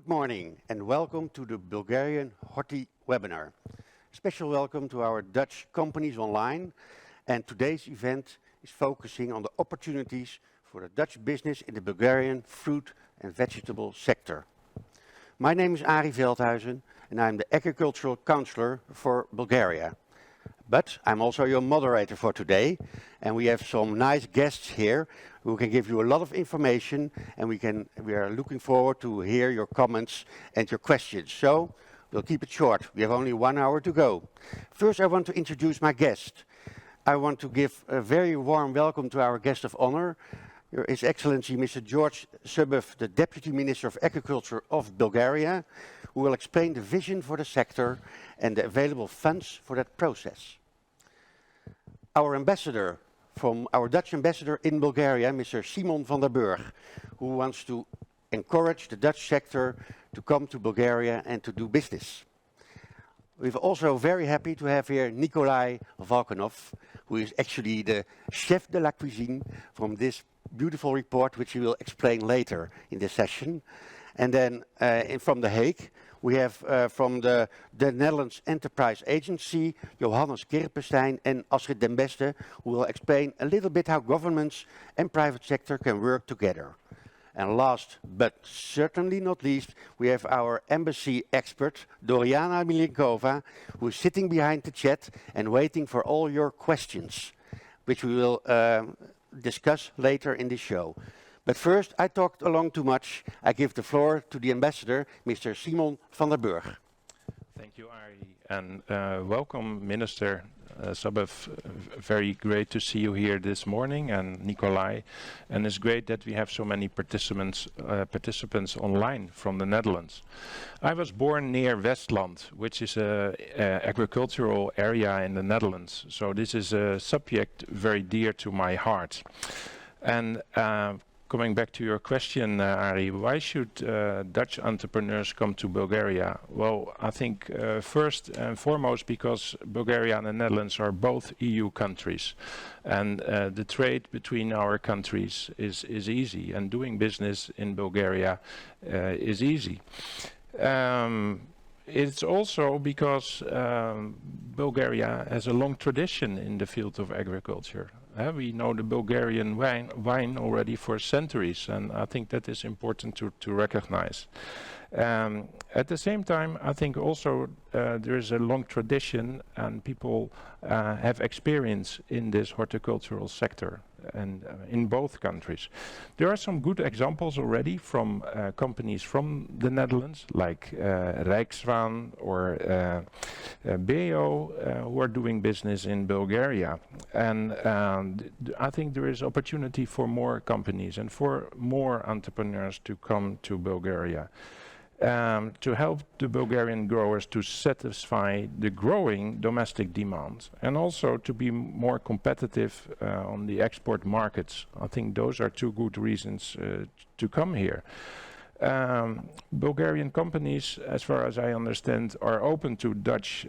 Good morning and welcome to the Bulgarian Horti webinar. Special welcome to our Dutch companies online, and today's event is focusing on the opportunities for the Dutch business in the Bulgarian fruit and vegetable sector. My name is Arie Veldhuizen and I'm the agricultural counselor for Bulgaria. But I'm also your moderator for today, and we have some nice guests here who can give you a lot of information, and we are looking forward to hear your comments and your questions. So we'll keep it short. We have only 1 hour to go. First, I want to introduce my guest. I want to give a very warm welcome to our guest of honor, His Excellency Mr. George Zubev, the Deputy Minister of Agriculture of Bulgaria, who will explain the vision for the sector and the available funds for that process. Our ambassador, our Dutch ambassador in Bulgaria, Mr. Simon van der Burg, who wants to encourage the Dutch sector to come to Bulgaria and to do business. We're also very happy to have here Nikolay Valkanov, who is actually the chef de la cuisine from this beautiful report, which he will explain later in the session. And then from The Hague, we have from the Netherlands Enterprise Agency, Johannes Kirpenstein and Astrid den Beste, who will explain a little bit how governments and private sector can work together. And last but certainly not least, we have our embassy expert, Doriana Milinkova, who is sitting behind the chat and waiting for all your questions, which we will discuss later in the show. But first, I talked along too much. I give the floor to the ambassador, Mr. Simon van der Burg. Thank you, Arie, and welcome, Minister Zubev. Very great to see you here this morning, and Nikolay. And it's great that we have so many participants online from the Netherlands. I was born near Westland, which is an agricultural area in the Netherlands. So this is a subject very dear to my heart. And coming back to your question, Arie, why should Dutch entrepreneurs come to Bulgaria? Well, I think first and foremost because Bulgaria and the Netherlands are both EU countries. And the trade between our countries is easy, and doing business in Bulgaria is easy. It's also because Bulgaria has a long tradition in the field of agriculture. We know the Bulgarian wine already for centuries, and I think that is important to recognize. At the same time, I think also there is a long tradition and people have experience in this horticultural sector and in both countries. There are some good examples already from companies from the Netherlands like Rijkswaan or BO who are doing business in Bulgaria. And I think there is opportunity for more companies and for more entrepreneurs to come to Bulgaria. To help the Bulgarian growers to satisfy the growing domestic demand and also to be more competitive on the export markets. I think those are two good reasons to come here. Bulgarian companies, as far as I understand, are open to Dutch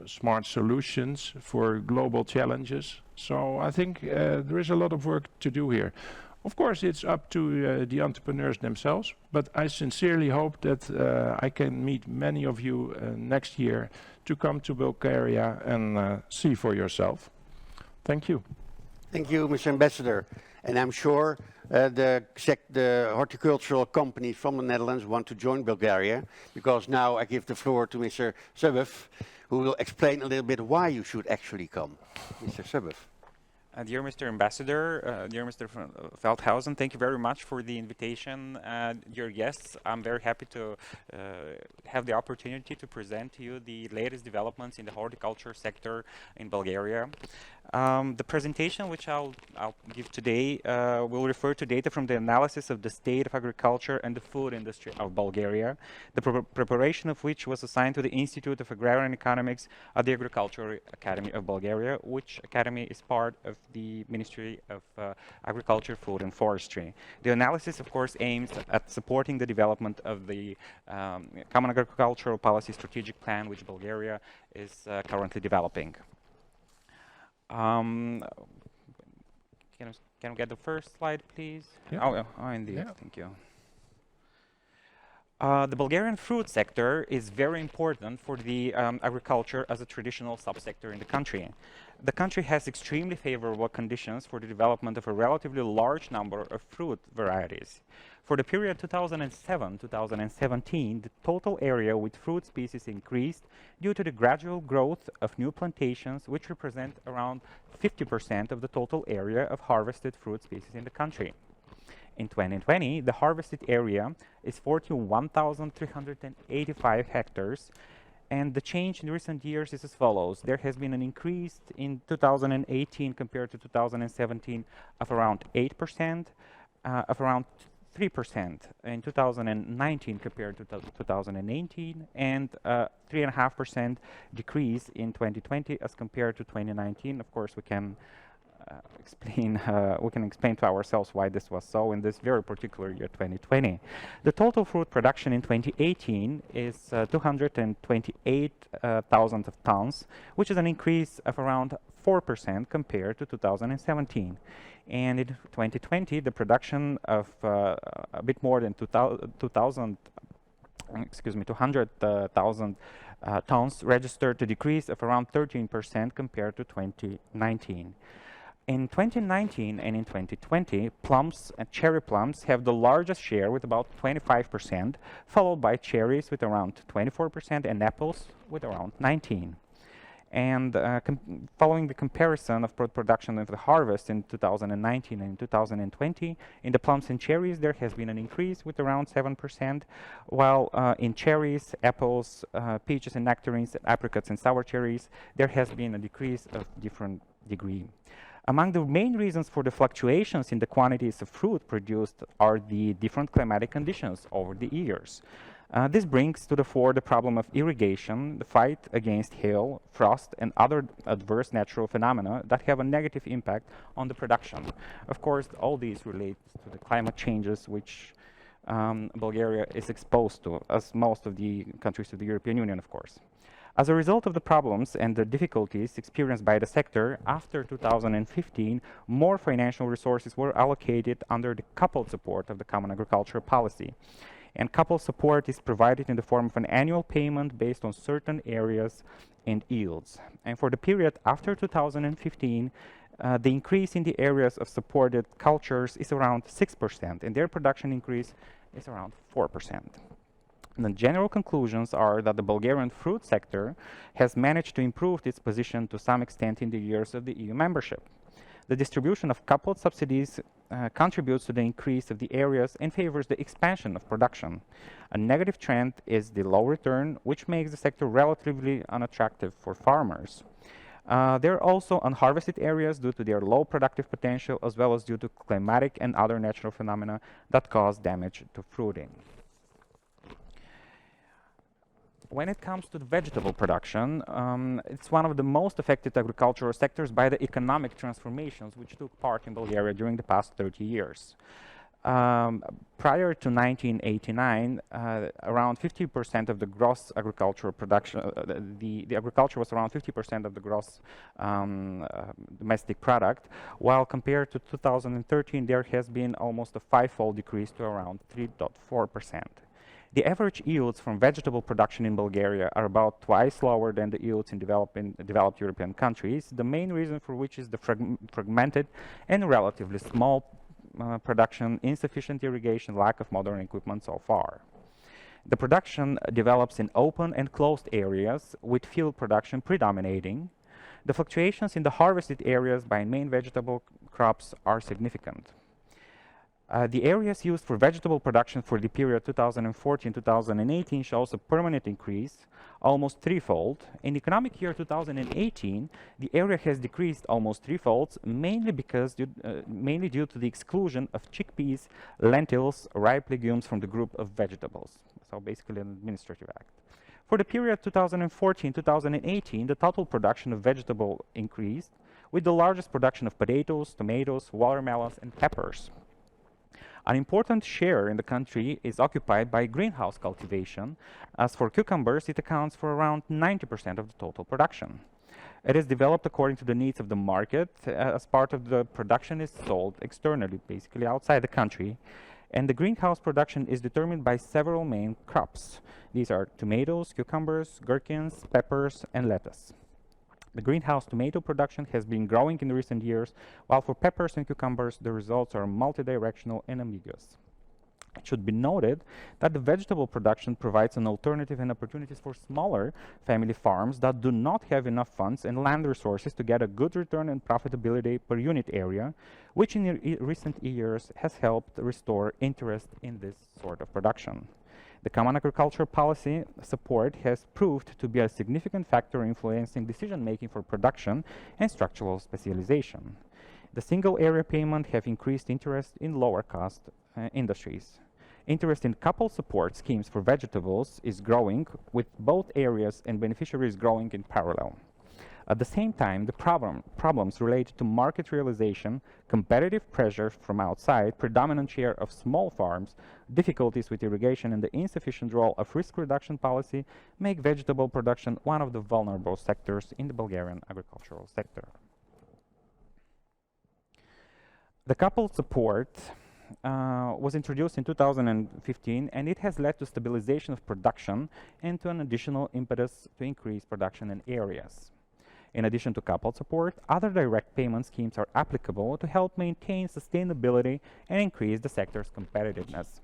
smart solutions for global challenges. So I think there is a lot of work to do here. Of course, it's up to the entrepreneurs themselves, but I sincerely hope that I can meet many of you next year to come to Bulgaria and see for yourself. Thank you. Thank you, Mr. Ambassador. And I'm sure the horticultural companies from the Netherlands want to join Bulgaria, because now I give the floor to Mr. Zubev, who will explain a little bit why you should actually come. Mr. Zubev. Dear Mr. Ambassador, dear Mr. Veldhuizen, thank you very much for the invitation. Dear guests, I'm very happy to have the opportunity to present to you the latest developments in the horticulture sector in Bulgaria. The presentation which I'll give today will refer to data from the analysis of the state of agriculture and the food industry of Bulgaria, the preparation of which was assigned to the Institute of Agrarian Economics at the Agricultural Academy of Bulgaria, which academy is part of the Ministry of Agriculture, Food and Forestry. The analysis, of course, aims at supporting the development of the Common Agricultural Policy Strategic Plan, which Bulgaria is currently developing. Can we get the first slide, please? Yeah. Oh, indeed. Yeah. Thank you. The Bulgarian fruit sector is very important for the agriculture as a traditional subsector in the country. The country has extremely favorable conditions for the development of a relatively large number of fruit varieties. For the period 2007-2017, the total area with fruit species increased due to the gradual growth of new plantations, which represent around 50% of the total area of harvested fruit species in the country. In 2020, the harvested area is 41,385 hectares, and the change in recent years is as follows. There has been an increase in 2018 compared to 2017 of around 8%, of around 3% in 2019 compared to 2018, and 3.5% decrease in 2020 as compared to 2019. Of course, we can explain to ourselves why this was so in this very particular year 2020. The total fruit production in 2018 is 228,000 tons, which is an increase of around 4% compared to 2017. And in 2020, the production of a bit more than 200,000 tons registered a decrease of around 13% compared to 2019. In 2019 and in 2020, plums and cherry plums have the largest share with about 25%, followed by cherries with around 24% and apples with around 19%. And following the comparison of production of the harvest in 2019 and 2020, in the plums and cherries there has been an increase with around 7%, while in cherries, apples, peaches and nectarines, apricots and sour cherries, there has been a decrease of different degree. Among the main reasons for the fluctuations in the quantities of fruit produced are the different climatic conditions over the years. This brings to the fore the problem of irrigation, the fight against hail, frost, and other adverse natural phenomena that have a negative impact on the production. Of course, all these relate to the climate changes which Bulgaria is exposed to, as most of the countries of the European Union, of course. As a result of the problems and the difficulties experienced by the sector, after 2015, more financial resources were allocated under the coupled support of the Common Agricultural Policy. And coupled support is provided in the form of an annual payment based on certain areas and yields. And for the period after 2015, the increase in the areas of supported cultures is around 6%, and their production increase is around 4%. The general conclusions are that the Bulgarian fruit sector has managed to improve its position to some extent in the years of the EU membership. The distribution of coupled subsidies contributes to the increase of the areas and favors the expansion of production. A negative trend is the low return, which makes the sector relatively unattractive for farmers. There are also unharvested areas due to their low productive potential, as well as due to climatic and other natural phenomena that cause damage to fruiting. When it comes to the vegetable production, it's one of the most affected agricultural sectors by the economic transformations which took part in Bulgaria during the past 30 years. Prior to 1989, around 50% of the gross agricultural production, the agriculture was around 50% of the gross domestic product, while compared to 2013, there has been almost a five-fold decrease to around 3.4%. The average yields from vegetable production in Bulgaria are about twice lower than the yields in developed European countries, the main reason for which is the fragmented and relatively small production, insufficient irrigation, lack of modern equipment so far. The production develops in open and closed areas, with field production predominating. The fluctuations in the harvested areas by main vegetable crops are significant. The areas used for vegetable production for the period 2014-2018 shows a permanent increase, almost threefold. In the economic year 2018, the area has decreased almost threefold, mainly due to the exclusion of chickpeas, lentils, ripe legumes from the group of vegetables. So basically an administrative act. For the period 2014-2018, the total production of vegetable increased, with the largest production of potatoes, tomatoes, watermelons, and peppers. An important share in the country is occupied by greenhouse cultivation. As for cucumbers, it accounts for around 90% of the total production. It is developed according to the needs of the market, as part of the production is sold externally, basically outside the country. And the greenhouse production is determined by several main crops. These are tomatoes, cucumbers, gherkins, peppers, and lettuce. The greenhouse tomato production has been growing in recent years, while for peppers and cucumbers, the results are multidirectional and ambiguous. It should be noted that the vegetable production provides an alternative and opportunities for smaller family farms that do not have enough funds and land resources to get a good return and profitability per unit area, which in recent years has helped restore interest in this sort of production. The Common Agricultural Policy support has proved to be a significant factor influencing decision-making for production and structural specialization. The single area payment have increased interest in lower cost industries. Interest in coupled support schemes for vegetables is growing, with both areas and beneficiaries growing in parallel. At the same time, the problems related to market realization, competitive pressure from outside, predominant share of small farms, difficulties with irrigation, and the insufficient role of risk reduction policy make vegetable production one of the vulnerable sectors in the Bulgarian agricultural sector. The coupled support was introduced in 2015, and it has led to stabilization of production and to an additional impetus to increase production in areas. In addition to coupled support, other direct payment schemes are applicable to help maintain sustainability and increase the sector's competitiveness.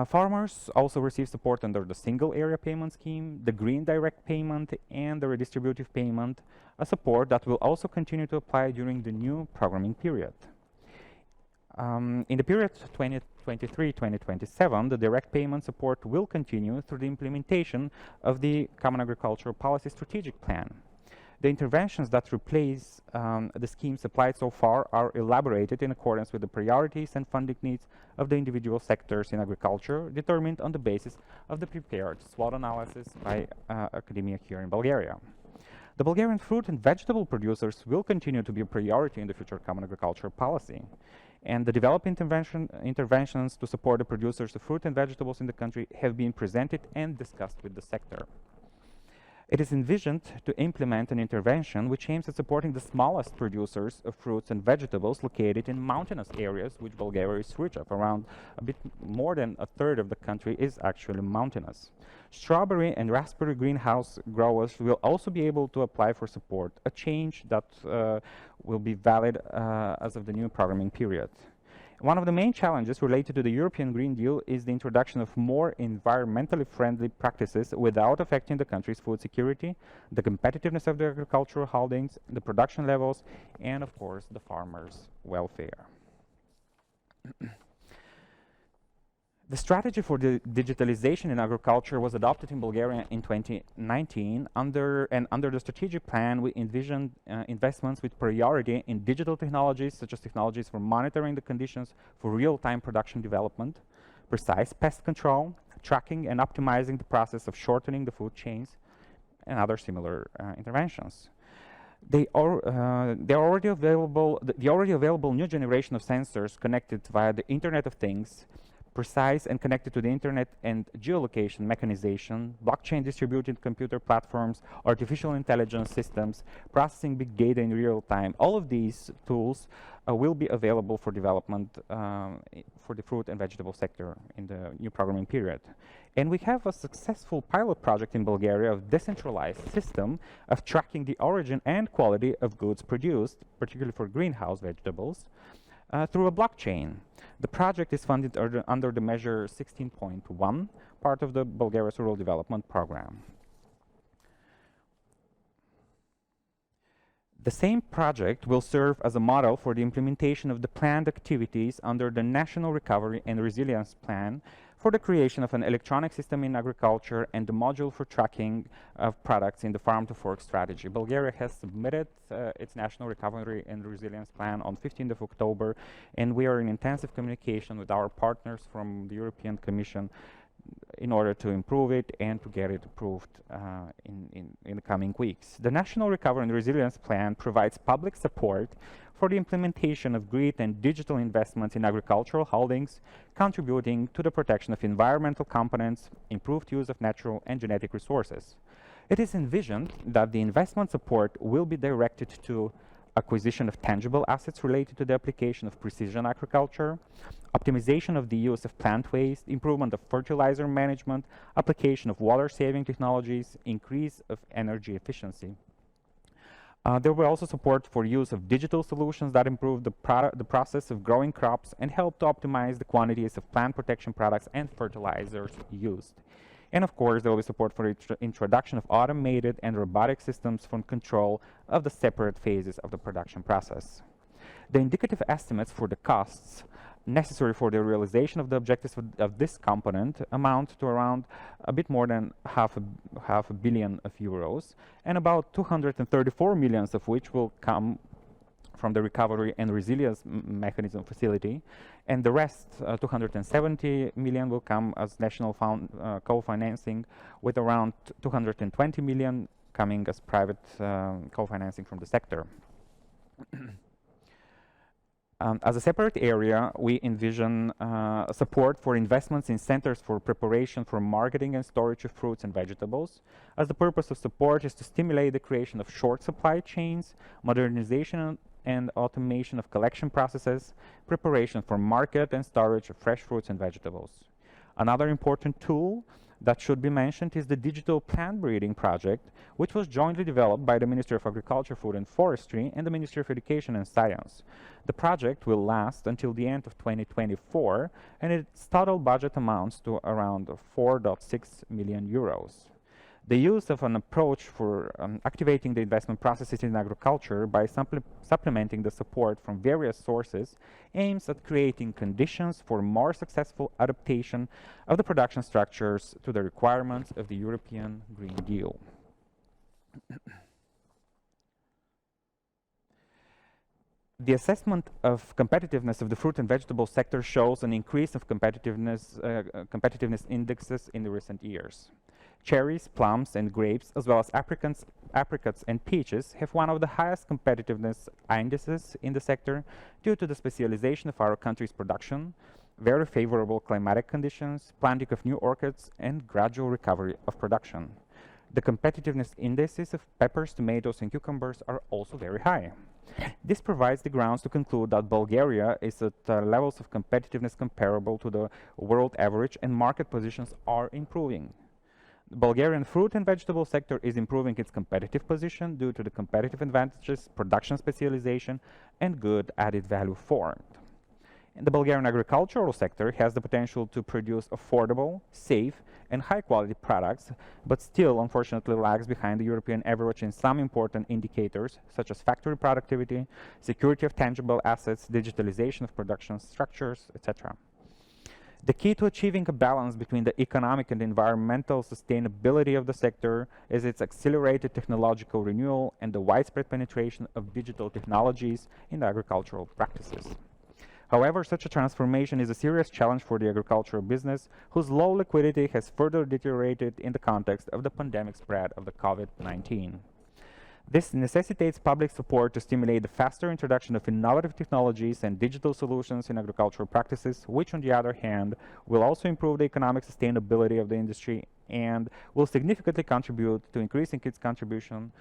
Farmers also receive support under the single area payment scheme, the green direct payment, and the redistributive payment, a support that will also continue to apply during the new programming period. In the period 2023-2027, the direct payment support will continue through the implementation of the Common Agricultural Policy Strategic Plan. The interventions that replace the schemes applied so far are elaborated in accordance with the priorities and funding needs of the individual sectors in agriculture, determined on the basis of the prepared SWOT analysis by academia here in Bulgaria. The Bulgarian fruit and vegetable producers will continue to be a priority in the future Common Agricultural Policy. And the developed interventions to support the producers of fruit and vegetables in the country have been presented and discussed with the sector. It is envisioned to implement an intervention which aims at supporting the smallest producers of fruits and vegetables located in mountainous areas, which Bulgaria is rich of. Around a bit more than a third of the country is actually mountainous. Strawberry and raspberry greenhouse growers will also be able to apply for support, a change that will be valid as of the new programming period. One of the main challenges related to the European Green Deal is the introduction of more environmentally friendly practices without affecting the country's food security, the competitiveness of the agricultural holdings, the production levels, and of course the farmers' welfare. The strategy for the digitalization in agriculture was adopted in Bulgaria in 2019. Under the strategic plan, we envisioned investments with priority in digital technologies, such as technologies for monitoring the conditions for real-time production development, precise pest control, tracking and optimizing the process of shortening the food chains, and other similar interventions. The already available new generation of sensors connected via the Internet of Things, precise and connected to the internet and geolocation mechanization, blockchain distributed computer platforms, artificial intelligence systems, processing big data in real time. All of these tools will be available for development for the fruit and vegetable sector in the new programming period. And we have a successful pilot project in Bulgaria of decentralized system of tracking the origin and quality of goods produced, particularly for greenhouse vegetables, through a blockchain. The project is funded under the measure 16.1, part of the Bulgaria's Rural Development Program. The same project will serve as a model for the implementation of the planned activities under the National Recovery and Resilience Plan for the creation of an electronic system in agriculture and the module for tracking of products in the farm-to-fork strategy. Bulgaria has submitted its National Recovery and Resilience Plan on 15th of October, and we are in intensive communication with our partners from the European Commission in order to improve it and to get it approved in the coming weeks. The National Recovery and Resilience Plan provides public support for the implementation of green and digital investments in agricultural holdings, contributing to the protection of environmental components, improved use of natural and genetic resources. It is envisioned that the investment support will be directed to acquisition of tangible assets related to the application of precision agriculture, optimization of the use of plant waste, improvement of fertilizer management, application of water-saving technologies, increase of energy efficiency. There will also support for use of digital solutions that improve the process of growing crops and help to optimize the quantities of plant protection products and fertilizers used. And of course, there will be support for the introduction of automated and robotic systems for control of the separate phases of the production process. The indicative estimates for the costs necessary for the realization of the objectives of this component amount to around a bit more than half a billion of euros, and about 234 millions of which will come from the recovery and resilience mechanism facility, and the rest, 270 million, will come as national co-financing, with around 220 million coming as private co-financing from the sector. As a separate area, we envision support for investments in centers for preparation for marketing and storage of fruits and vegetables, as the purpose of support is to stimulate the creation of short supply chains, modernization and automation of collection processes, preparation for market and storage of fresh fruits and vegetables. Another important tool that should be mentioned is the digital plant breeding project, which was jointly developed by the Ministry of Agriculture, Food and Forestry and the Ministry of Education and Science. The project will last until the end of 2024, and its total budget amounts to around 4.6 million euros. The use of an approach for activating the investment processes in agriculture by supplementing the support from various sources aims at creating conditions for more successful adaptation of the production structures to the requirements of the European Green Deal. The assessment of competitiveness of the fruit and vegetable sector shows an increase of competitiveness indexes in the recent years. Cherries, plums, and grapes, as well as apricots and peaches, have one of the highest competitiveness indices in the sector due to the specialization of our country's production, very favorable climatic conditions, planting of new orchids, and gradual recovery of production. The competitiveness indices of peppers, tomatoes, and cucumbers are also very high. This provides the grounds to conclude that Bulgaria is at levels of competitiveness comparable to the world average, and market positions are improving. The Bulgarian fruit and vegetable sector is improving its competitive position due to the competitive advantages, production specialization, and good added value formed. And the Bulgarian agricultural sector has the potential to produce affordable, safe, and high-quality products, but still, unfortunately, lags behind the European average in some important indicators, such as factory productivity, security of tangible assets, digitalization of production structures, etc. The key to achieving a balance between the economic and environmental sustainability of the sector is its accelerated technological renewal and the widespread penetration of digital technologies in agricultural practices. However, such a transformation is a serious challenge for the agricultural business, whose low liquidity has further deteriorated in the context of the pandemic spread of the COVID-19. This necessitates public support to stimulate the faster introduction of innovative technologies and digital solutions in agricultural practices, which, on the other hand, will also improve the economic sustainability of the industry and will significantly contribute to increasing its contribution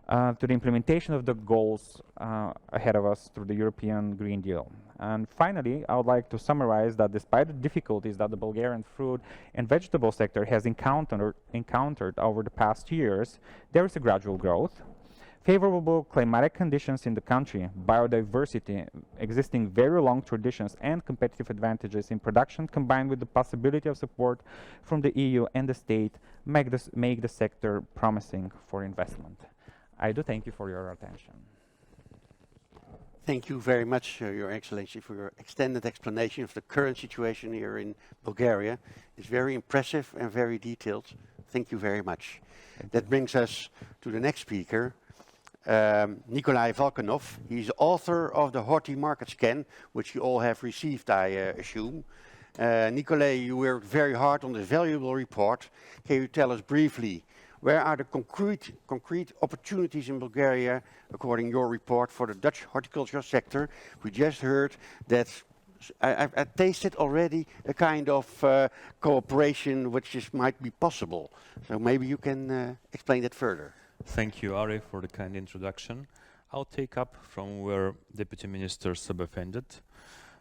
to the implementation of the goals ahead of us through the European Green Deal. And finally, I would like to summarize that despite the difficulties that the Bulgarian fruit and vegetable sector has encountered over the past years, there is a gradual growth. Favorable climatic conditions in the country, biodiversity, existing very long traditions, and competitive advantages in production, combined with the possibility of support from the EU and the state, make the sector promising for investment. I do thank you for your attention. Thank you very much, Your Excellency, for your extended explanation of the current situation here in Bulgaria. It's very impressive and very detailed. Thank you very much. That brings us to the next speaker, Nikolay Valkanov. He's author of the Horti market scan, which you all have received, I assume. Nikolay, you worked very hard on this valuable report. Can you tell us briefly, where are the concrete opportunities in Bulgaria, according to your report, for the Dutch horticultural sector? We just heard that I tasted already a kind of cooperation which might be possible. So maybe you can explain that further. Thank you, Ari, for the kind introduction. I'll take up from where Deputy Minister Sabef ended.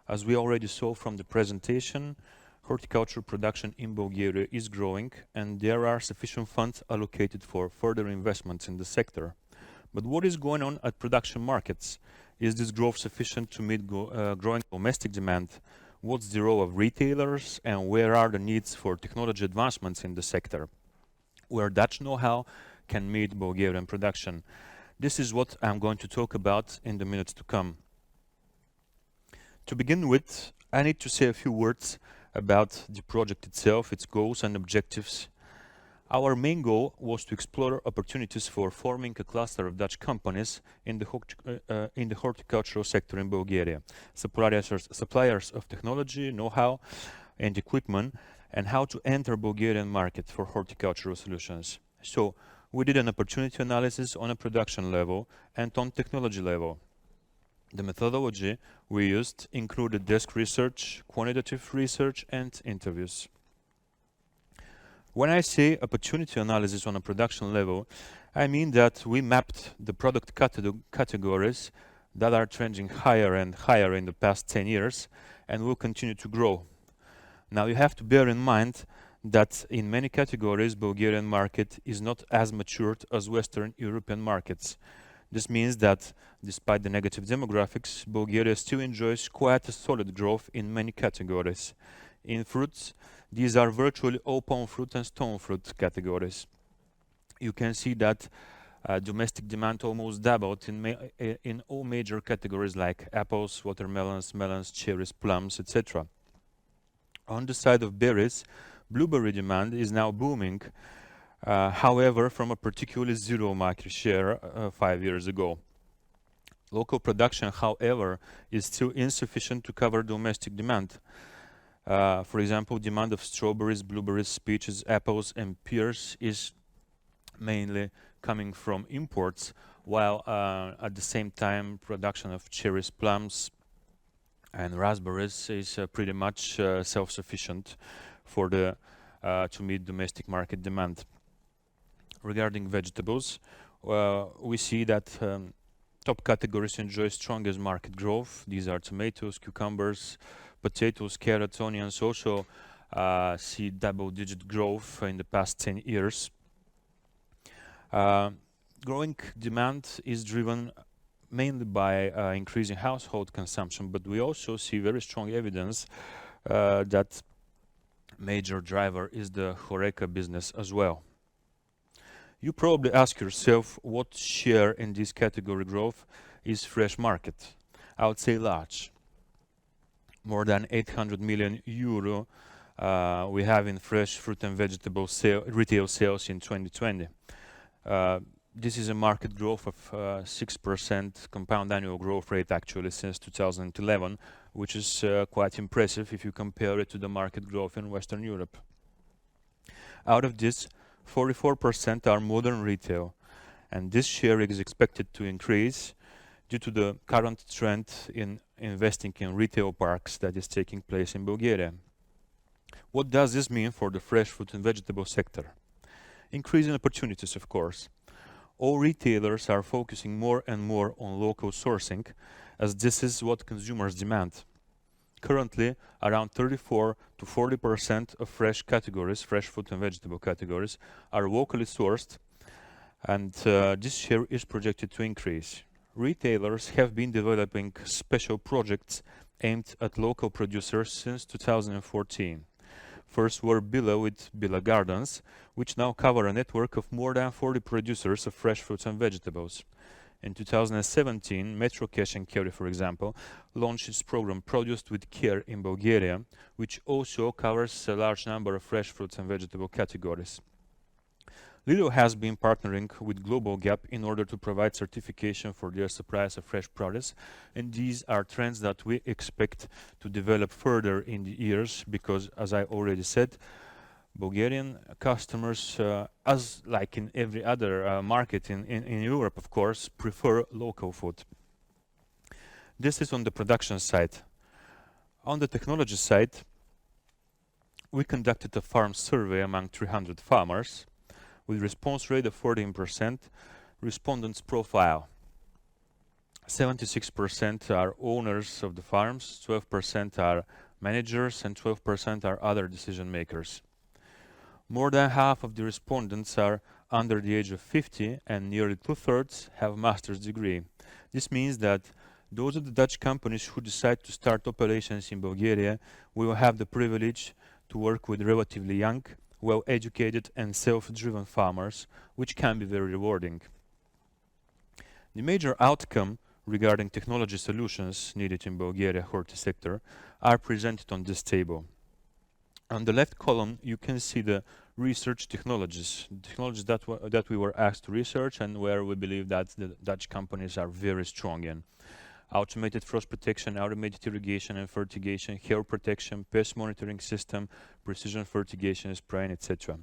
As we already saw from the presentation, horticulture production in Bulgaria is growing and there are sufficient funds allocated for further investments in the sector. But what is going on at production markets? Is this growth sufficient to meet growing domestic demand? What's the role of retailers and where are the needs for technology advancements in the sector? Where Dutch know-how can meet Bulgarian production? This is what I'm going to talk about in the minutes to come. To begin with, I need to say a few words about the project itself, its goals and objectives. Our main goal was to explore opportunities for forming a cluster of Dutch companies in the horticultural sector in Bulgaria, suppliers of technology, know-how and equipment, and how to enter Bulgarian market for horticultural solutions. So we did an opportunity analysis on a production level and on technology level. The methodology we used included desk research, quantitative research and interviews. When I say opportunity analysis on a production level, I mean that we mapped the product categories that are trending higher and higher in the past 10 years and will continue to grow. Now you have to bear in mind that in many categories Bulgarian market is not as matured as Western European markets. This means that despite the negative demographics, Bulgaria still enjoys quite a solid growth in many categories. In fruits, these are virtually all palm fruit and stone fruit categories. You can see that domestic demand almost doubled in all major categories like apples, watermelons, melons, cherries, plums, etc. On the side of berries, blueberry demand is now booming, however, from a particularly zero market share 5 years ago. Local production, however, is still insufficient to cover domestic demand. For example, demand of strawberries, blueberries, peaches, apples and pears is mainly coming from imports, while at the same time production of cherries, plums and raspberries is pretty much self-sufficient for to meet domestic market demand. Regarding vegetables, we see that top categories enjoy strongest market growth. These are tomatoes, cucumbers, potatoes, carrots, onions also see double-digit growth in the past 10 years. Growing demand is driven mainly by increasing household consumption, but we also see very strong evidence that major driver is the HoReCa business as well. You probably ask yourself what share in this category growth is fresh market. I would say large. More than 800 million euro we have in fresh fruit and vegetable retail sales in 2020. This is a market growth of 6% compound annual growth rate actually since 2011, which is quite impressive if you compare it to the market growth in Western Europe. Out of this, 44% are modern retail, and this share is expected to increase due to the current trend in investing in retail parks that is taking place in Bulgaria. What does this mean for the fresh fruit and vegetable sector? Increasing opportunities, of course. All retailers are focusing more and more on local sourcing, as this is what consumers demand. Currently, around 34 to 40% of fresh fruit and vegetable categories, are locally sourced, and this share is projected to increase. Retailers have been developing special projects aimed at local producers since 2014. First were Bila with Bila Gardens, which now cover a network of more than 40 producers of fresh fruits and vegetables. In 2017, Metro Cash and Carry, for example, launched its program Produced with Care in Bulgaria, which also covers a large number of fresh fruits and vegetable categories. Lidl has been partnering with Global Gap in order to provide certification for their supplies of fresh produce, and these are trends that we expect to develop further in the years because, as I already said, Bulgarian customers, as like in every other market in Europe, of course, prefer local food. This is on the production side. On the technology side, we conducted a farm survey among 300 farmers with response rate of 14%, respondents profile. 76% are owners of the farms, 12% are managers, and 12% are other decision makers. More than half of the respondents are under the age of 50, and nearly 2/3 have master's degree. This means that those of the Dutch companies who decide to start operations in Bulgaria will have the privilege to work with relatively young, well-educated and self-driven farmers, which can be very rewarding. The major outcome regarding technology solutions needed in Bulgaria horti sector are presented on this table. On the left column, you can see the research technologies that we were asked to research and where we believe that the Dutch companies are very strong in. Automated frost protection, automated irrigation and fertigation, hail protection, pest monitoring system, precision fertigation, spraying, etc.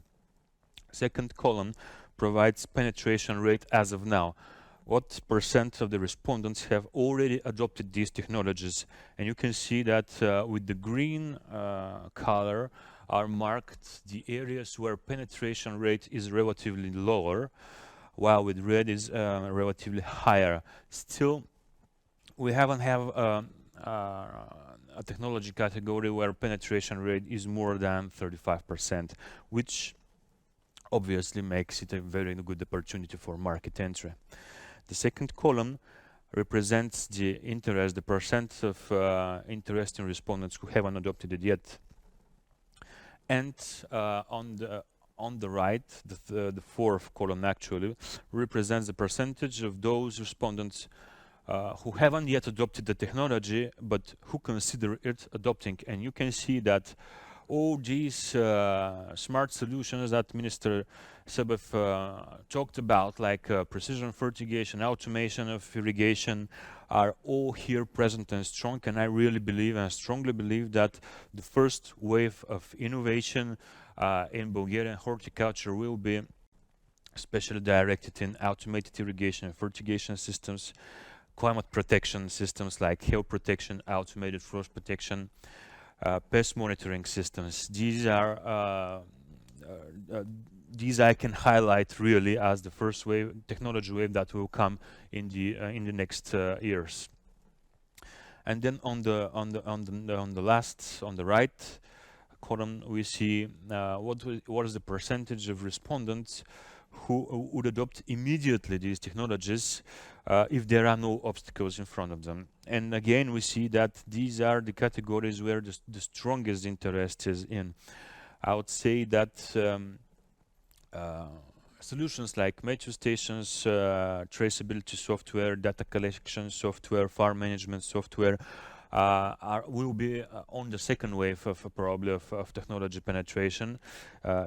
Second column provides penetration rate as of now. What percent of the respondents have already adopted these technologies? And you can see that with the green color are marked the areas where penetration rate is relatively lower, while with red is relatively higher. Still, we haven't have a technology category where penetration rate is more than 35%, which obviously makes it a very good opportunity for market entry. The second column represents the interest, the percent of interesting respondents who haven't adopted it yet. And on the right, the fourth column actually represents the percentage of those respondents who haven't yet adopted the technology, but who consider it adopting. And you can see that all these smart solutions that Minister Sebev talked about, like precision fertigation, automation of irrigation, are all here present and strong. And I really believe and strongly believe that the first wave of innovation in Bulgarian horticulture will be especially directed in automated irrigation and fertigation systems, climate protection systems like hail protection, automated frost protection, pest monitoring systems. These are these I can highlight really as the first wave, technology wave that will come in the next years. And then on the right column, we see what is the percentage of respondents who would adopt immediately these technologies if there are no obstacles in front of them. And again, we see that these are the categories where the strongest interest is in. I would say that solutions like meteo stations, traceability software, data collection software, farm management software will be on the second wave of probably of technology penetration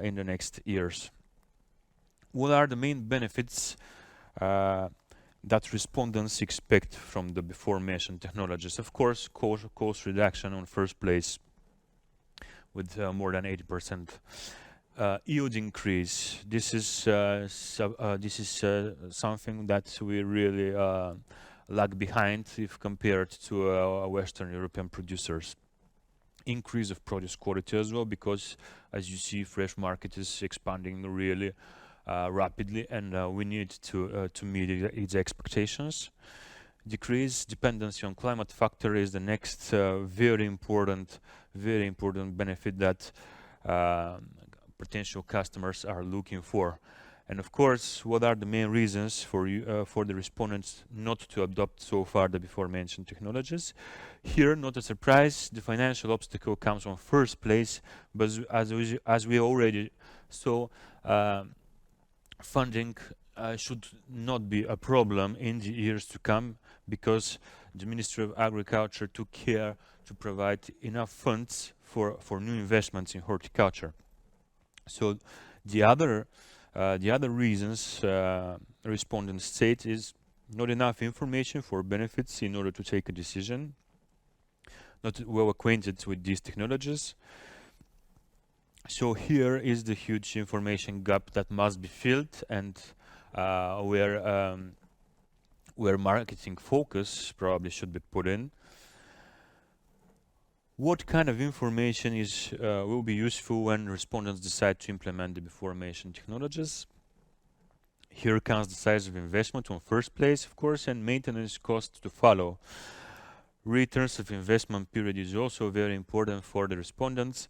in the next years. What are the main benefits that respondents expect from the before mentioned technologies? Of course, cost reduction on first place with more than 80%. Yield increase. This is something that we really lag behind if compared to Western European producers. Increase of produce quality as well, because as you see, fresh market is expanding really rapidly, and we need to meet its expectations. Decrease dependency on climate factor is the next very important benefit that potential customers are looking for. And of course, what are the main reasons for the respondents not to adopt so far the before mentioned technologies? Here, not a surprise, the financial obstacle comes on first place, but as we already saw, funding should not be a problem in the years to come, because the Ministry of Agriculture took care to provide enough funds for new investments in horticulture. So the other reasons respondents state is not enough information for benefits in order to take a decision, not well acquainted with these technologies. So here is the huge information gap that must be filled, and where marketing focus probably should be put in. What kind of information will be useful when respondents decide to implement the before mentioned technologies? Here comes the size of investment on first place, of course, and maintenance costs to follow. Returns of investment period is also very important for the respondents.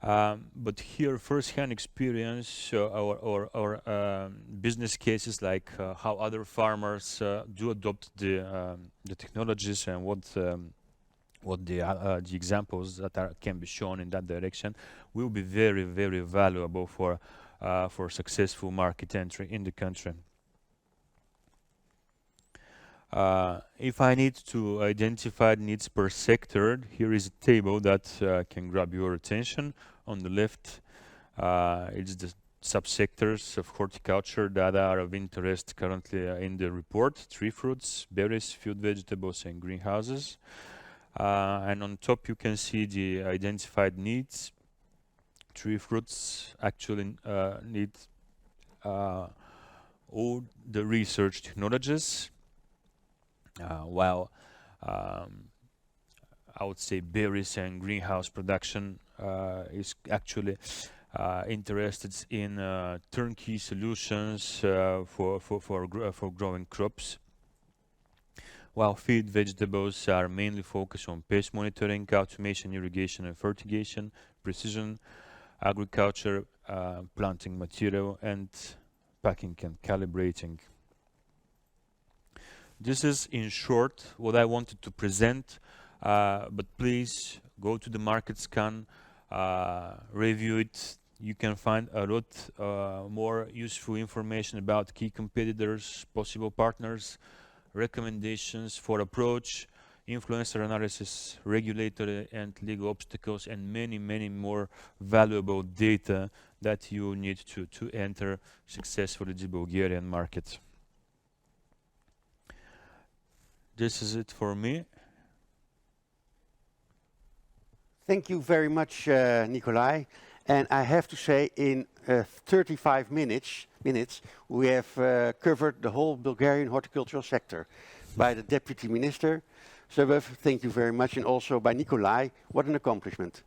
But here, first-hand experience or business cases like how other farmers do adopt the technologies and what the examples that can be shown in that direction will be very, very valuable for successful market entry in the country. If I need to identify needs per sector, here is a table that can grab your attention. On the left, it's the subsectors of horticulture that are of interest currently in the report: tree fruits, berries, field vegetables, and greenhouses. And on top, you can see the identified needs. Tree fruits actually need all the research technologies, while I would say berries and greenhouse production is actually interested in turnkey solutions for growing crops, while feed vegetables are mainly focused on pest monitoring, automation, irrigation and fertigation, precision agriculture, planting material, and packing and calibrating. This is in short what I wanted to present, but please go to the market scan, review it. You can find a lot more useful information about key competitors, possible partners, recommendations for approach, influencer analysis, regulatory and legal obstacles, and many, many more valuable data that you need to enter successfully the Bulgarian market. This is it for me. Thank you very much, Nikolay. And I have to say, in 35 minutes, we have covered the whole Bulgarian horticultural sector by the Deputy Minister. So thank you very much, and also by Nikolay. What an accomplishment.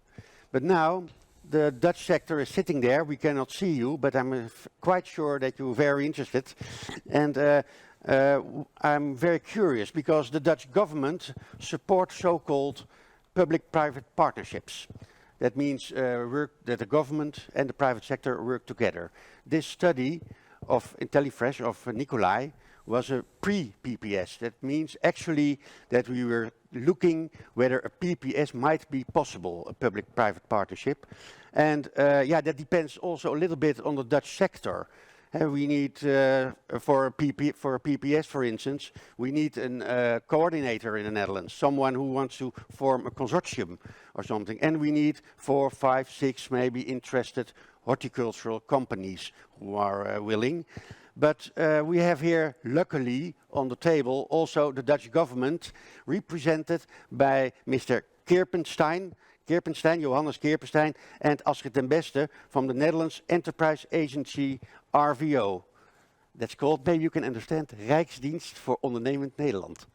But now, the Dutch sector is sitting there. We cannot see you, but I'm quite sure that you're very interested. And I'm very curious, because the Dutch government supports so-called public-private partnerships. That means that the government and the private sector work together. This study of InteliFresh, of Nikolay, was a pre-PPS. That means actually that we were looking whether a PPS might be possible, a public-private partnership. And yeah, that depends also a little bit on the Dutch sector. We need, for a PPS, for instance, we need a coordinator in the Netherlands, someone who wants to form a consortium or something. And we need 4, 5, 6 maybe interested horticultural companies who are willing. But we have here, luckily, on the table also the Dutch government, represented by Mr. Kerpenstein, Johannes Kerpenstein, and Astrid den Beste from the Netherlands Enterprise Agency RVO. That's called, maybe you can understand, Rijksdienst voor Ondernemend Nederland.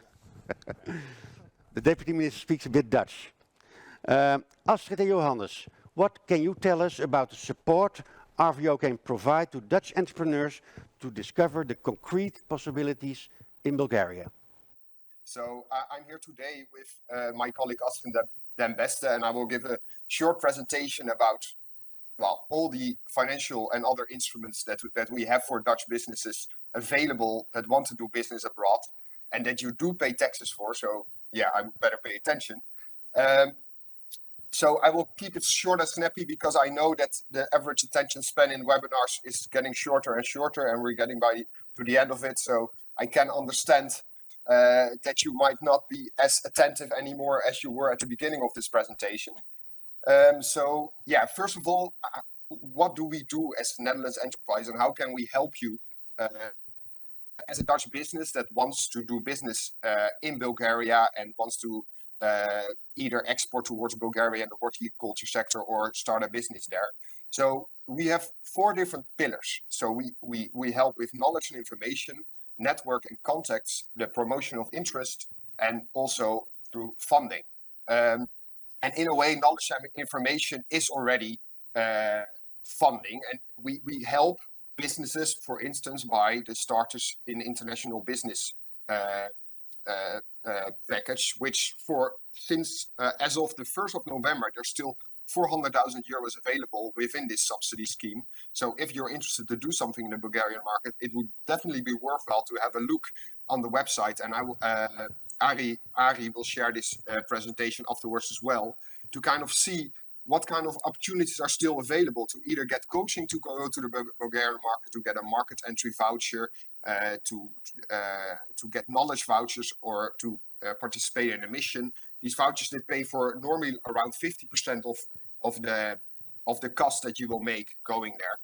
The Deputy Minister speaks a bit Dutch. Astrid and Johannes, what can you tell us about the support RVO can provide to Dutch entrepreneurs to discover the concrete possibilities in Bulgaria? So I'm here today with my colleague Astrid den Beste, and I will give a short presentation about, well, all the financial and other instruments that we have for Dutch businesses available that want to do business abroad and that you do pay taxes for. So yeah, I better pay attention. So I will keep it short and snappy, because I know that the average attention span in webinars is getting shorter and shorter, and we're getting to the end of it. So I can understand that you might not be as attentive anymore as you were at the beginning of this presentation. So yeah, first of all, what do we do as Netherlands Enterprise, and how can we help you as a Dutch business that wants to do business in Bulgaria and wants to either export towards Bulgaria in the horticulture sector or start a business there? So we have 4 different pillars. So we help with knowledge and information, network and contacts, the promotion of interest, and also through funding. And in a way, knowledge and information is already funding, and we help businesses, for instance, by the Starters in International Business package, which since as of the 1st of November, there's still 400,000 euros available within this subsidy scheme. So if you're interested to do something in the Bulgarian market, it would definitely be worthwhile to have a look on the website. And I will, Ari will share this presentation afterwards as well, to kind of see what kind of opportunities are still available to either get coaching to go to the Bulgarian market, to get a market entry voucher, to get knowledge vouchers, or to participate in a mission. These vouchers, they pay for normally around 50% of the cost that you will make going there.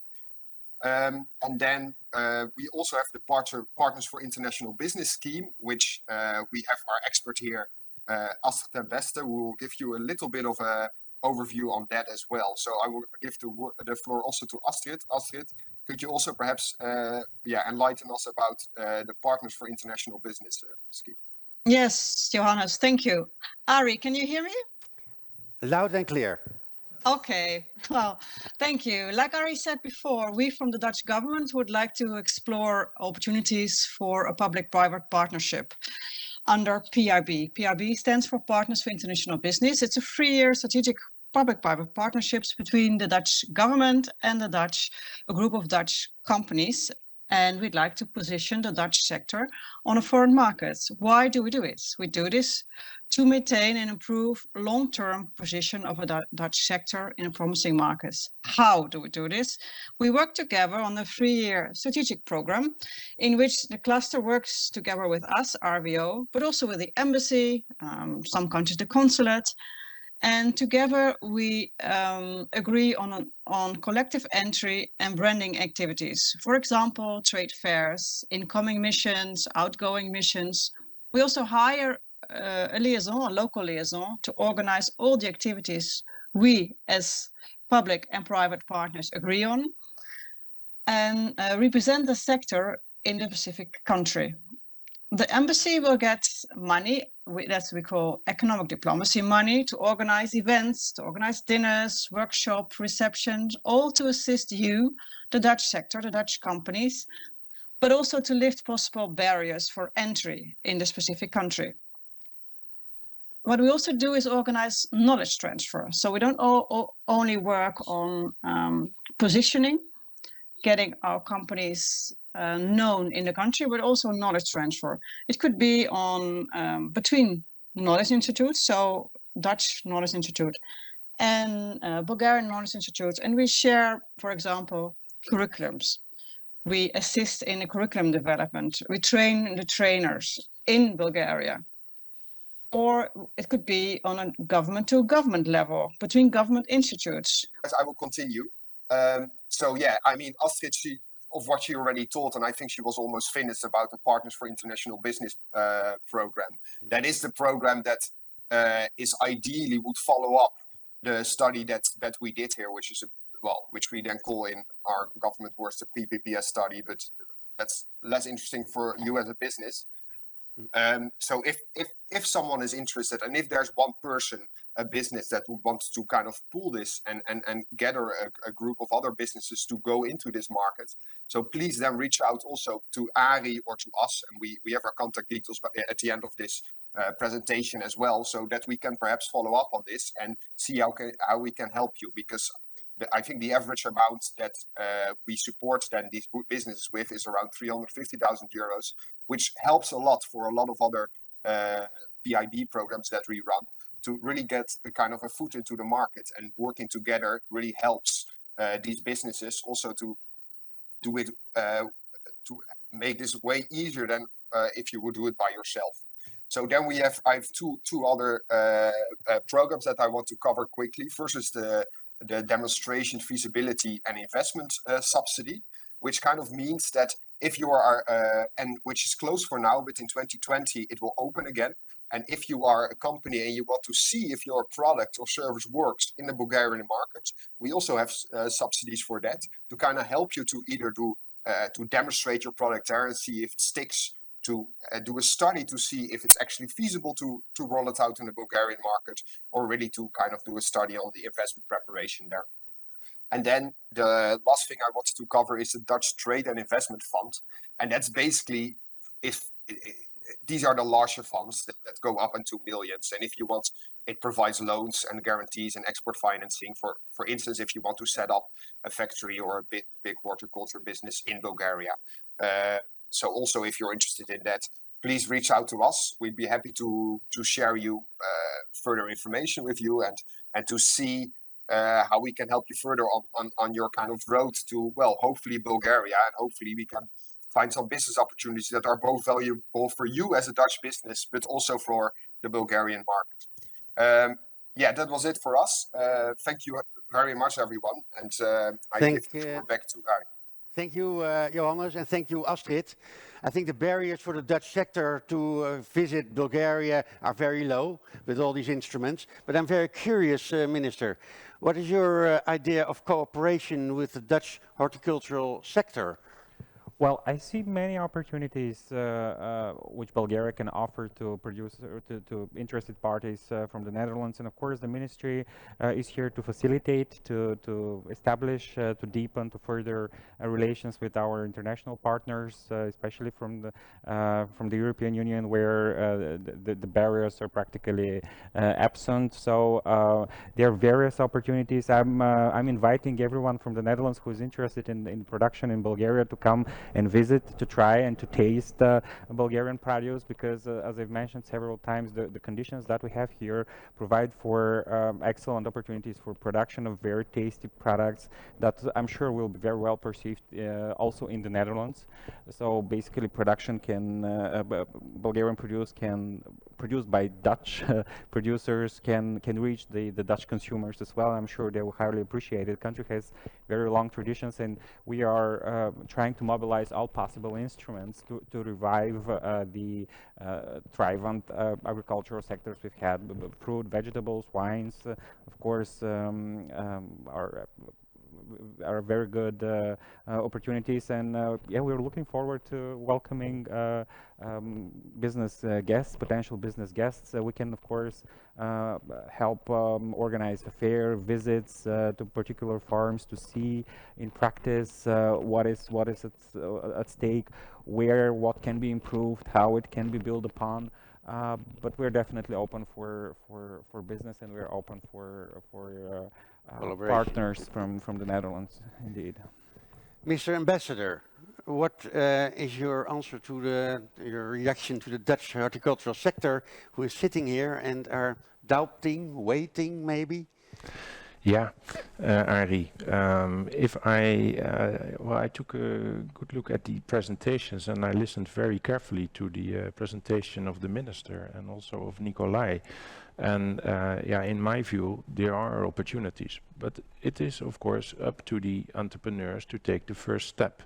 And then we also have the Partners for International Business scheme, which we have our expert here, Astrid ten Beste, who will give you a little bit of a overview on that as well. So I will give the floor also to Astrid. Astrid, could you also perhaps enlighten us about the Partners for International Business scheme? Yes, Johannes, thank you. Ari, can you hear me? Loud and clear. Okay, well, thank you. Like Ari said before, we from the Dutch government would like to explore opportunities for a public-private partnership under PIB. PIB stands for Partners for International Business. It's a 3-year strategic public-private partnerships between the Dutch government and a group of Dutch companies. And we'd like to position the Dutch sector on a foreign market. Why do we do it? We do this to maintain and improve long-term position of a Dutch sector in a promising markets. How do we do this? We work together on a 3-year strategic program in which the cluster works together with us, RVO, but also with the embassy, some countries the consulate. And together we agree on collective entry and branding activities. For example, trade fairs, incoming missions, outgoing missions. We also hire a local liaison, to organize all the activities we as public and private partners agree on, and represent the sector in the specific country. The embassy will get money, that's what we call economic diplomacy money, to organize events, to organize dinners, workshops, receptions, all to assist you, the Dutch sector, the Dutch companies, but also to lift possible barriers for entry in the specific country. What we also do is organize knowledge transfer. So we don't only work on positioning, getting our companies known in the country, but also knowledge transfer. It could be on between knowledge institutes, so Dutch Knowledge Institute and Bulgarian Knowledge Institute, and we share, for example, curriculums. We assist in the curriculum development. We train the trainers in Bulgaria. Or it could be on a government-to-government level, between government institutes. I will continue. So yeah, I mean, Astrid, of what she already told, and I think she was almost finished about the Partners for International Business program. That is the program that is ideally would follow up the study that we did here, which is which we then call in our government words the PPPS study, but that's less interesting for you as a business. So if someone is interested, and if there's one person, a business that wants to kind of pull this and gather a group of other businesses to go into this market, so please then reach out also to Ari or to us, and we have our contact details at the end of this presentation as well, so that we can perhaps follow up on this and see how we can help you, because I think the average amount that we support then these businesses with is around 350,000 euros, which helps a lot for a lot of other PIB programs that we run to really get a kind of a foot into the market, and working together really helps these businesses also to do it, to make this way easier than if you would do it by yourself. So then I have two other programs that I want to cover quickly. First is the demonstration, feasibility and investment subsidy, which kind of means that if you are, and which is closed for now, but in 2020 it will open again. And if you are a company and you want to see if your product or service works in the Bulgarian market, we also have subsidies for that, to kind of help you to either to demonstrate your product there and see if it sticks, to do a study to see if it's actually feasible to roll it out in the Bulgarian market, or really to kind of do a study on the investment preparation there. And then the last thing I wanted to cover is the Dutch Trade and Investment Fund. And that's basically, these are the larger funds that go up into millions. And if you want, it provides loans and guarantees and export financing. For instance, if you want to set up a factory or a big horticulture business in Bulgaria. So also, if you're interested in that, please reach out to us. We'd be happy to share you further information with you and to see how we can help you further on your kind of road to, well, hopefully Bulgaria, and hopefully we can find some business opportunities that are both valuable for you as a Dutch business, but also for the Bulgarian market. Yeah, that was it for us. Thank you very much, everyone. And I give the floor back to Harry. Thank you, Johannes, and thank you, Astrid. I think the barriers for the Dutch sector to visit Bulgaria are very low with all these instruments. But I'm very curious, Minister, what is your idea of cooperation with the Dutch horticultural sector? Well, I see many opportunities which Bulgaria can offer to to interested parties from the Netherlands, and of course the ministry is here to facilitate, to establish, to deepen, to further relations with our international partners, especially from the European Union, where the barriers are practically absent. So there are various opportunities. I'm inviting everyone from the Netherlands who is interested in production in Bulgaria to come and visit, to try and to taste Bulgarian produce, because as I've mentioned several times, the conditions that we have here provide for excellent opportunities for production of very tasty products that I'm sure will be very well perceived also in the Netherlands. So basically production can, Bulgarian produce can, produced by Dutch producers can reach the Dutch consumers as well. I'm sure they will highly appreciate it. The country has very long traditions, and we are trying to mobilize all possible instruments to revive the thrivant agricultural sectors we've had. Fruit, vegetables, wines, of course, are very good opportunities, and yeah, we're looking forward to welcoming business guests, potential business guests. We can, of course, help organize a fair, visits to particular farms to see in practice what is at stake, what can be improved, how it can be built upon. But we're definitely open for business, and we're open for partners from the Netherlands, indeed. Mr. Ambassador, what is your answer to your reaction to the Dutch horticultural sector, who is sitting here and are doubting, waiting, maybe? Yeah, Ari, I took a good look at the presentations, and I listened very carefully to the presentation of the minister and also of Nikolay. And yeah, in my view, there are opportunities, but it is of course up to the entrepreneurs to take the first step.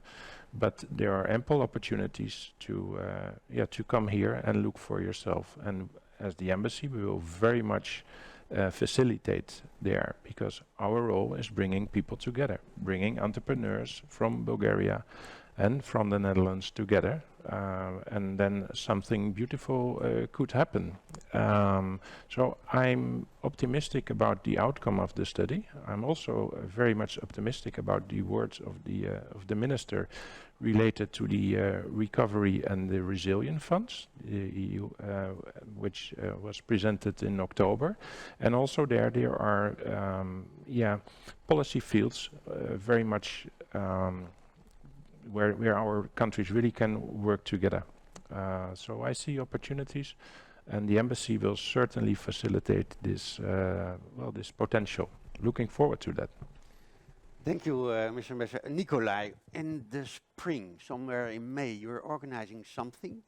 But there are ample opportunities to come here and look for yourself. And as the embassy, we will very much facilitate there, because our role is bringing people together, bringing entrepreneurs from Bulgaria and from the Netherlands together, and then something beautiful could happen. So I'm optimistic about the outcome of the study. I'm also very much optimistic about the words of the minister related to the recovery and the resilience funds, the EU, which was presented in October. And also there are policy fields very much where our countries really can work together. So I see opportunities, and the embassy will certainly facilitate this this potential. Looking forward to that. Thank you, Mr. Ambassador. Nikolay, in the spring, somewhere in May, you're organizing something?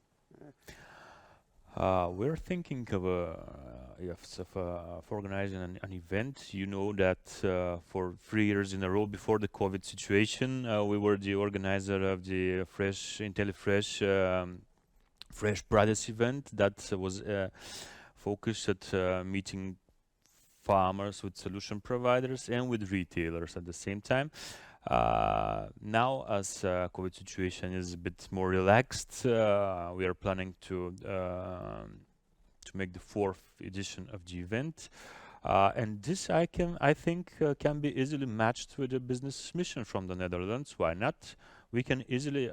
We're thinking of organizing an event. You know that for 3 years in a row before the COVID situation, we were the organizer of the InteliFresh Fresh Products event that was focused at meeting farmers with solution providers and with retailers at the same time. Now, as COVID situation is a bit more relaxed, we are planning to make the 4th edition of the event. And this I think can be easily matched with a business mission from the Netherlands. Why not? We can easily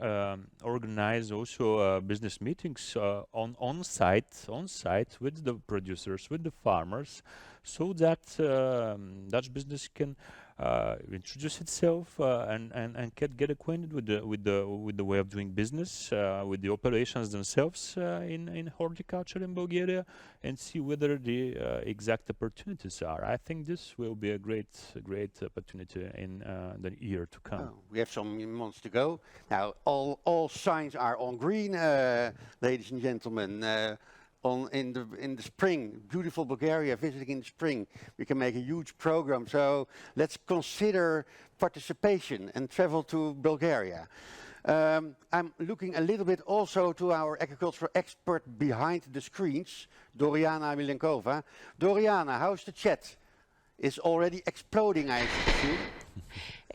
organize also business meetings on site with the producers, with the farmers, so that Dutch business can introduce itself and can get acquainted with the way of doing business, with the operations themselves in horticulture in Bulgaria, and see whether the exact opportunities are. I think this will be a great opportunity in the year to come. Oh, we have some months to go. Now, all signs are on green, ladies and gentlemen. In the spring, beautiful Bulgaria, visiting in the spring, we can make a huge program. So let's consider participation and travel to Bulgaria. I'm looking a little bit also to our agricultural expert behind the screens, Doriana Milenkova. Doriana, how's the chat? It's already exploding, I assume.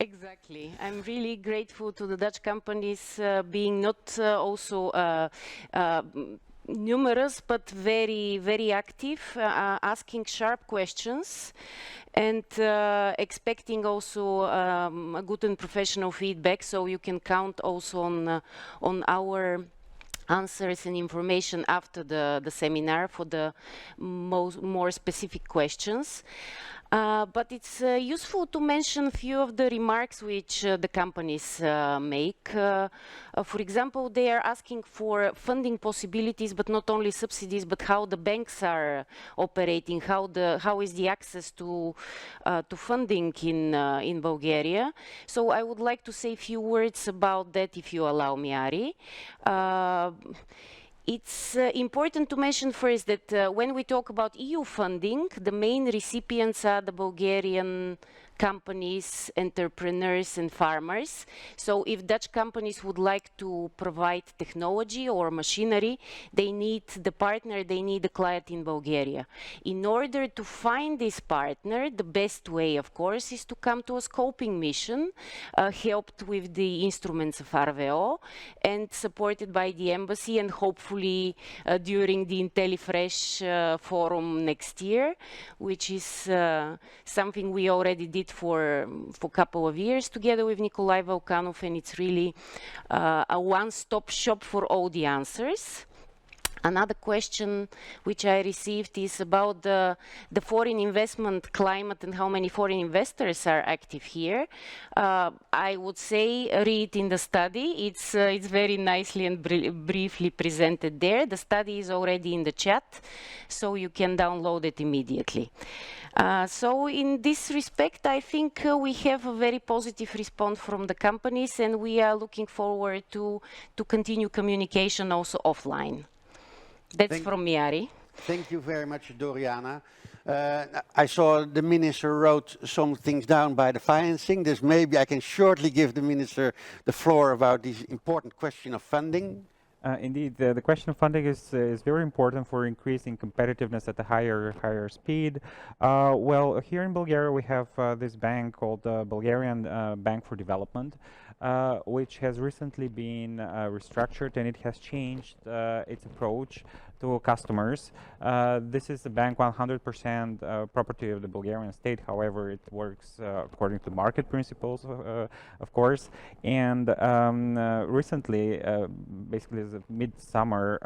Exactly. I'm really grateful to the Dutch companies being not also numerous, but very, very active, asking sharp questions and expecting also a good and professional feedback. So you can count also on our answers and information after the seminar for the more specific questions. But it's useful to mention a few of the remarks which the companies make. For example, they are asking for funding possibilities, but not only subsidies, but how the banks are operating, how is the access to funding in Bulgaria. So I would like to say a few words about that, if you allow me, Ari. It's important to mention first that when we talk about EU funding, the main recipients are the Bulgarian companies, entrepreneurs and farmers. So if Dutch companies would like to provide technology or machinery, they need the partner, they need the client in Bulgaria. In order to find this partner, the best way, of course, is to come to a scoping mission, helped with the instruments of RVO and supported by the embassy, and hopefully during the InteliFresh forum next year, which is something we already did for a couple of years together with Nikolay Valkanov, and it's really a one-stop shop for all the answers. Another question which I received is about the foreign investment climate and how many foreign investors are active here. I would say read in the study. It's very nicely and briefly presented there. The study is already in the chat, so you can download it immediately. So in this respect, I think we have a very positive response from the companies, and we are looking forward to continue communication also offline. That's from me, Ari. Thank you very much, Doriana. I saw the minister wrote some things down by the financing. This maybe I can shortly give the minister the floor about this important question of funding. Indeed, the question of funding is very important for increasing competitiveness at a higher speed. Well, here in Bulgaria we have this bank called Bulgarian Bank for Development, which has recently been restructured, and it has changed its approach to customers. This is a bank 100% property of the Bulgarian state. However, it works according to market principles, of course. And recently, basically as of midsummer,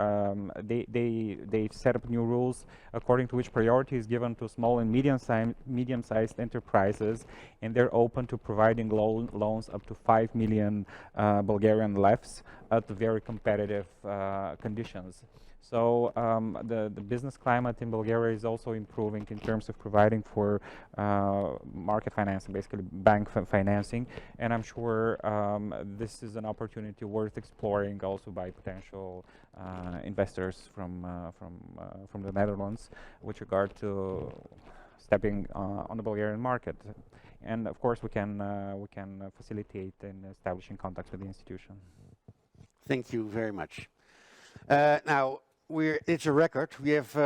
they set up new rules according to which priority is given to small and medium-sized enterprises, and they're open to providing loans up to 5 million Bulgarian levs at very competitive conditions. So the business climate in Bulgaria is also improving in terms of providing for market financing, basically bank financing, and I'm sure this is an opportunity worth exploring also by potential investors from the Netherlands with regard to stepping on the Bulgarian market. And of course, we can facilitate in establishing contacts with the institution. Thank you very much. Now, it's a record. We have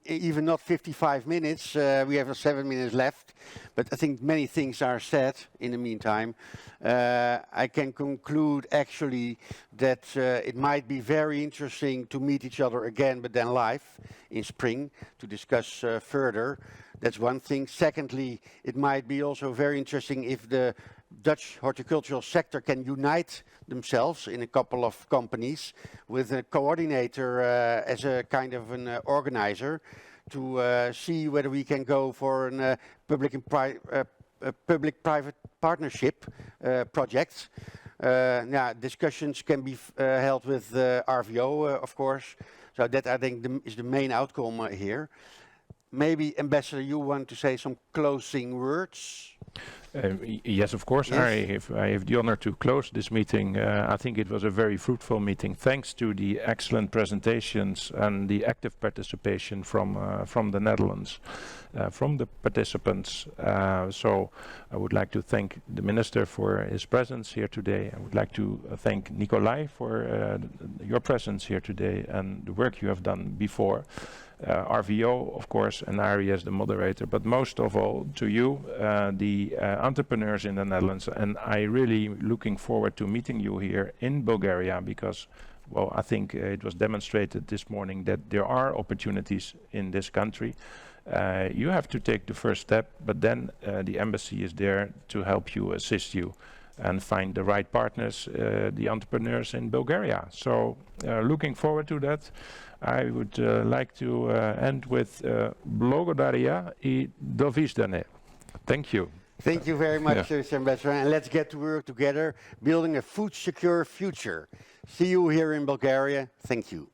even not 55 minutes. We have 7 minutes left, but I think many things are said in the meantime. I can conclude actually that it might be very interesting to meet each other again, but then live in spring to discuss further That's one thing. Secondly, it might be also very interesting if the Dutch horticultural sector can unite themselves in a couple of companies with a coordinator as a kind of an organizer to see whether we can go for a public-private partnership project. Now, discussions can be held with RVO, of course. So that, I think, is the main outcome here. Maybe, Ambassador, you want to say some closing words? Yes, of course. Yes. I have the honor to close this meeting. I think it was a very fruitful meeting, thanks to the excellent presentations and the active participation from the Netherlands, from the participants. So I would like to thank the Minister for his presence here today. I would like to thank Nikolay for your presence here today and the work you have done before. RVO, of course, and Ari as the moderator, but most of all to you, the entrepreneurs in the Netherlands. And I really looking forward to meeting you here in Bulgaria because, well, I think it was demonstrated this morning that there are opportunities in this country. You have to take the first step, but then the embassy is there to help you, assist you, and find the right partners, the entrepreneurs in Bulgaria. So looking forward to that. I would like to end with Благодаря и довиждане. Thank you. Thank you very much, Mr. Ambassador, and let's get to work together, building a food-secure future. See you here in Bulgaria. Thank you.